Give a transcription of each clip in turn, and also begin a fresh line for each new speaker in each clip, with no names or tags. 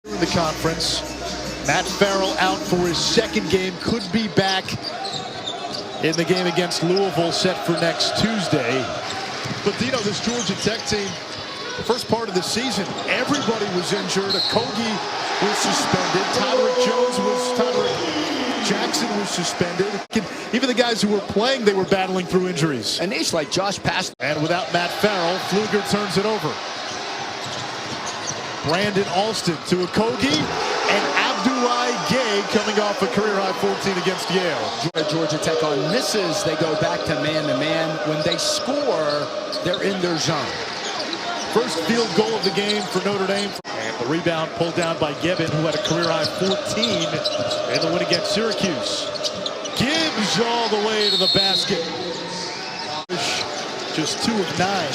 In the conference, Matt Farrell out for his second game, could be back in the game against Louisville set for next Tuesday. But you know, this Georgia Tech team, the first part of the season, everybody was injured. Okogie was suspended. Tyler Jackson was suspended. Even the guys who were playing, they were battling through injuries.
And each like Josh passed.
And without Matt Farrell, Pfluger turns it over. Brandon Alston to Okogie, and Abdoulaye Gay coming off a career-high 14 against Yale.
Georgia Tech on misses, they go back to man-to-man. When they score, they're in their zone.
First field goal of the game for Notre Dame. And the rebound pulled down by Gibbon, who had a career-high 14 in the win against Syracuse. Gibbs all the way to the basket. Just 2 of 9.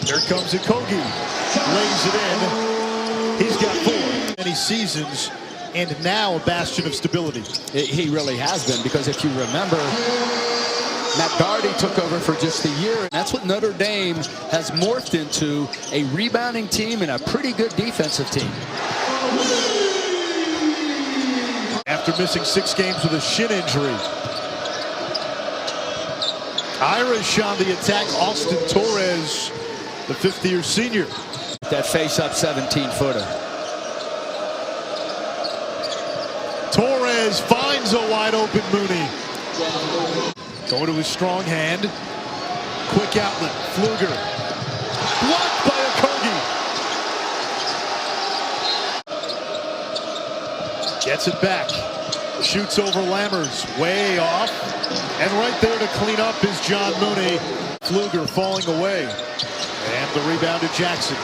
Here comes Okogie, lays it in. He's got 4 many seasons, and now a bastion of stability.
He really has been, because if you remember, Matt Gardy took over for just a year. And that's what Notre Dame has morphed into, a rebounding team and a pretty good defensive team.
After missing 6 games with a shin injury. Irish on the attack, Austin Torres, the 5th-year senior.
That face-up 17-footer.
Torres finds a wide-open Mooney. Going to his strong hand. Quick outlet, Pfluger. Blocked by Okogie. Gets it back. Shoots over Lammers, way off. And right there to clean up is John Mooney. Pfluger falling away. And the rebound to Jackson.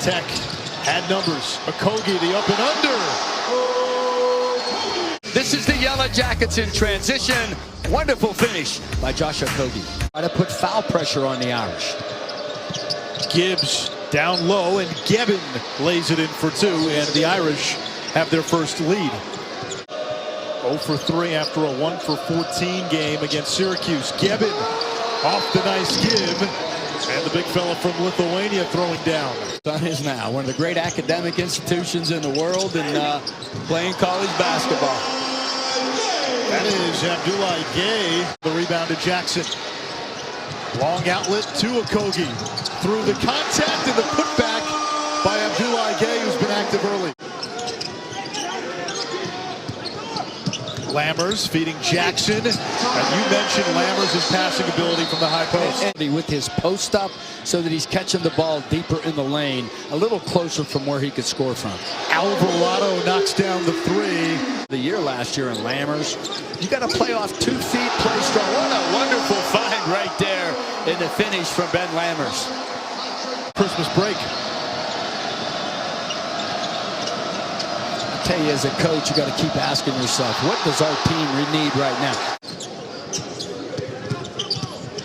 Tech had numbers. Okogie, the up and under.
This is the Yellow Jackets in transition. Wonderful finish by Josh Okogie. Try to put foul pressure on the Irish.
Gibbs down low, and Gibbon lays it in for 2, and the Irish have their first lead. 0 for 3 after a 1 for 14 game against Syracuse. Gibbon off the nice give. And the big fella from Lithuania throwing down.
Son is now one of the great academic institutions in the world, and playing college basketball.
That is Abdoulaye Gay. The rebound to Jackson. Long outlet to Okogie. Through the contact and the putback by Abdoulaye Gay, who's been active early. Lammers feeding Jackson. And you mentioned Lammers' passing ability from the high post.
And with his post up, so that he's catching the ball deeper in the lane, a little closer from where he could score from.
Alvarado knocks down the 3.
The year last year in Lammers, you got to play off 2 feet, play strong. What a wonderful find right there in the finish from Ben Lammers.
Christmas break.
I tell you, as a coach, you got to keep asking yourself, what does our team need right now?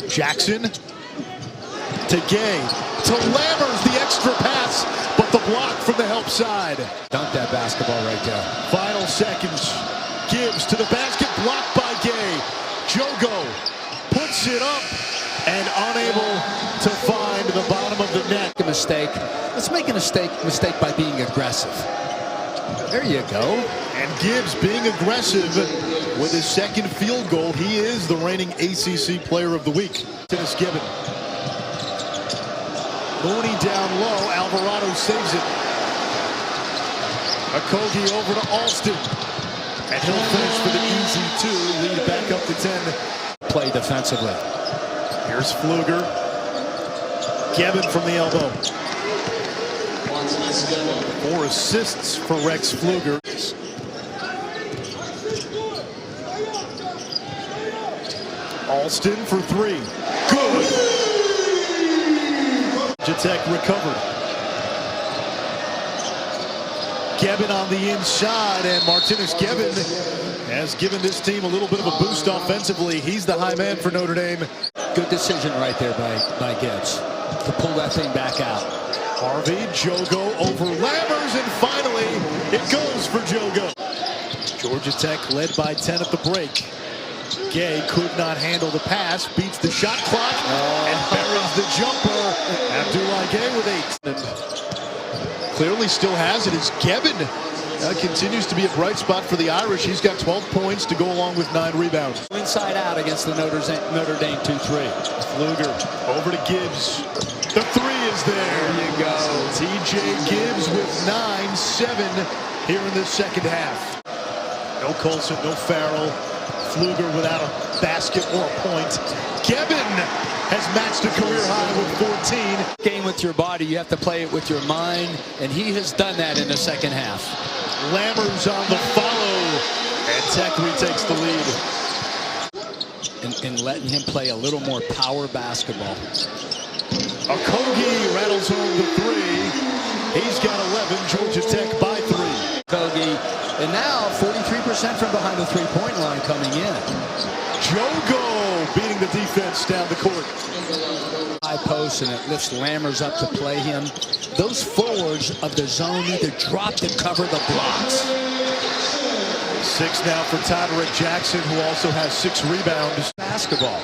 Jackson to Gay to Lammers, the extra pass, but the block from the help side.
Dunk that basketball right there.
Final seconds. Gibbs to the basket, blocked by Gay. Jogo puts it up and unable to find the bottom of the net.
A mistake. Let's make a mistake by being aggressive. There you go.
And Gibbs being aggressive with his second field goal. He is the reigning ACC Player of the Week. Dennis Gibbon. Mooney down low. Alvarado saves it. Okogie over to Alston. And he'll finish for the easy 2. Lead back up to 10.
Play defensively.
Here's Pfluger. Gibbon from the elbow. 4 assists for Rex Pfluger. Alston for 3. Good. Georgia Tech recovered. Gibbon on the inside, and Martinez Gibbon has given this team a little bit of a boost offensively. He's the high man for Notre Dame.
Good decision right there by Gibbs to pull that thing back out.
Harvey, Jogo over Lammers, and finally it goes for Jogo. Georgia Tech led by 10 at the break. Gay could not handle the pass, beats the shot clock, and buries the jumper. Abdoulaye Gay with 8. clearly still has it is Gebben. Continues to be a bright spot for the Irish. He's got 12 points to go along with 9 rebounds.
Inside out against the Notre Dame 2-3.
Pfluger over to Gibbs. The 3 is there.
There you go.
TJ Gibbs with 9-7 here in the second half. No Colson, no Farrell. Pfluger without a basket or a point. Gebben has matched a career high with 14.
Game with your body, you have to play it with your mind, and he has done that in the second half.
Lammers on the follow, and Tech retakes the lead.
And letting him play a little more power basketball.
Okogie rattles home the 3. He's got 11. Georgia Tech by 3.
Okogie, and now 43% from behind the three-point line coming in.
Jogo beating the defense down the court.
High post, and it lifts Lammers up to play him. Those forwards of the zone need to drop to cover the blocks.
6 now for Toderick Jackson, who also has 6 rebounds.
Basketball.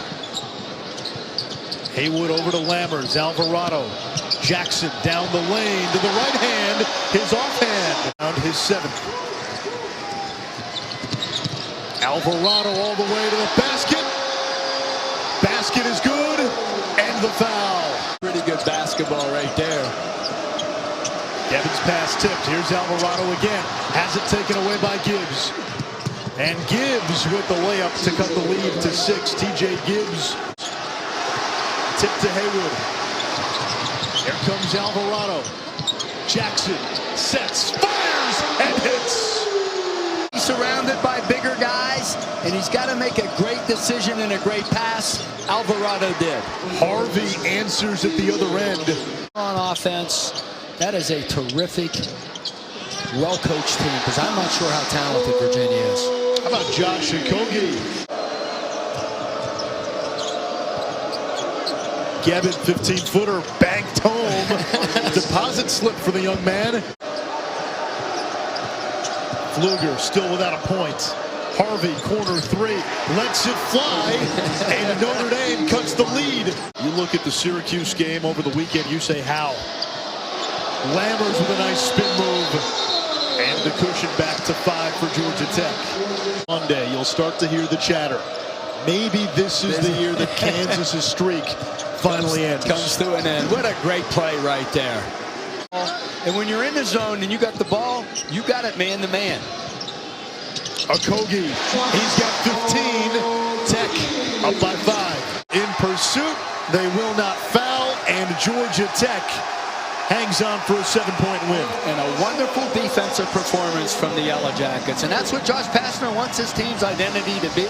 Haywood over to Lammers. Alvarado. Jackson down the lane to the right hand. His offhand. Found his 7th. Alvarado all the way to the basket. Basket is good. And the foul.
Pretty good basketball right there.
Gebben's pass tipped. Here's Alvarado again. Has it taken away by Gibbs. And Gibbs with the layup to cut the lead to 6. TJ Gibbs. Tip to Haywood. Here comes Alvarado. Jackson sets, fires, and hits.
He's surrounded by bigger guys, and he's got to make a great decision and a great pass. Alvarado did.
Harvey answers at the other end.
On offense, that is a terrific, well-coached team, because I'm not sure how talented Virginia is.
How about Josh Okogie? Gebben, 15-footer, banked home. Deposit slip for the young man. Pfluger still without a point. Harvey, corner 3, lets it fly, and Notre Dame cuts the lead. You look at the Syracuse game over the weekend, you say how? Lammers with a nice spin move, and the cushion back to 5 for Georgia Tech. Monday, you'll start to hear the chatter. Maybe this is the year that Kansas's streak finally ends.
Comes to an end. What a great play right there. And when you're in the zone and you got the ball, you got it man to man.
Okogie, he's got 15. Tech up by 5. In pursuit, they will not foul, and Georgia Tech hangs on for a 7-point win.
And a wonderful defensive performance from the Yellow Jackets. And that's what Josh Pastner wants his team's identity to be.